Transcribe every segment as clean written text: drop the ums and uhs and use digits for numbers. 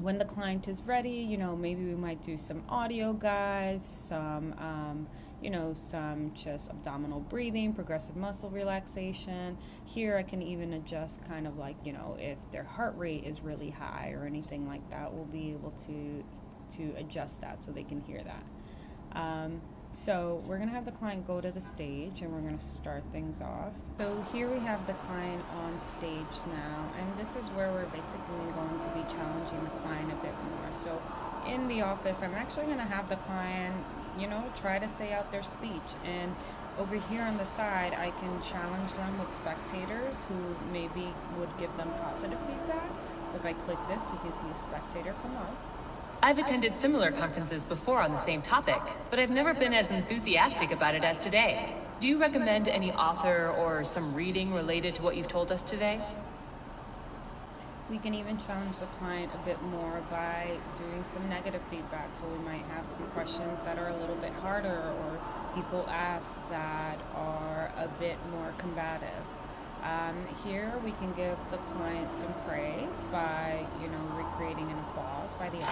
When the client is ready, maybe we might do some audio guides, some just abdominal breathing, progressive muscle relaxation. Here I can even adjust kind of like, if their heart rate is really high or anything like that, we'll be able to adjust that so they can hear that. So we're going to have the client go to the stage and we're going to start things off. So here we have the client on stage now, and this is where we're basically going to be challenging the client a bit more. So in the office, I'm actually going to have the client, try to say out their speech. And over here on the side, I can challenge them with spectators who maybe would give them positive feedback. So if I click this, you can see a spectator come up. I've attended similar conferences before on the same topic, but I've never been as enthusiastic about it as today. Do you recommend any author or some reading related to what you've told us today? We can even challenge the client a bit more by doing some negative feedback. So we might have some questions that are a little bit harder, or people ask that are a bit more combative. Here we can give the client some praise by, recreating an applause by the audience.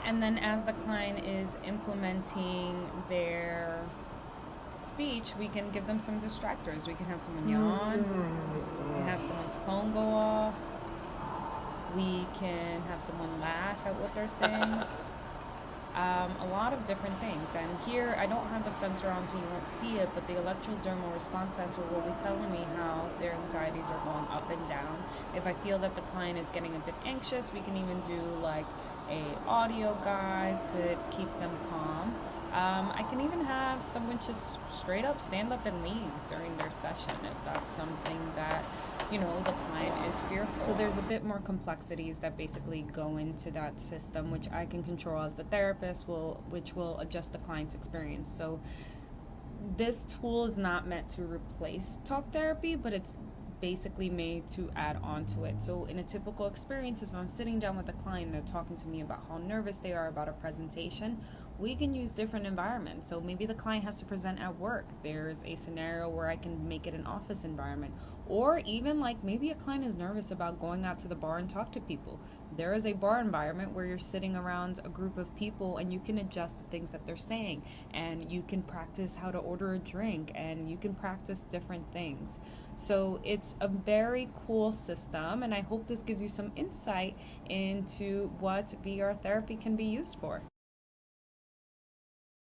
And then as the client is implementing their speech, we can give them some distractors. We can have someone yawn, we can have someone's phone go off, we can have someone laugh at what they're saying. A lot of different things. And here I don't have the sensor on so you won't see it, but the electrodermal response sensor will be telling me how their anxieties are going up and down. If I feel that the client is getting a bit anxious, we can even do like a audio guide to keep them calm. I can even have someone just straight up stand up and leave during their session if that's something that, the client is fearful. So there's a bit more complexities that basically go into that system, which I can control as the therapist, which will adjust the client's experience. So this tool is not meant to replace talk therapy, but it's basically made to add on to it. So in a typical experience, if I'm sitting down with a client, they're talking to me about how nervous they are about a presentation, we can use different environments. So maybe the client has to present at work. There's a scenario where I can make it an office environment. Or even like maybe a client is nervous about going out to the bar and talk to people. There is a bar environment where you're sitting around a group of people and you can adjust the things that they're saying, and you can practice how to order a drink, and you can practice different things. So it's a very cool system, and I hope this gives you some insight into what VR therapy can be used for.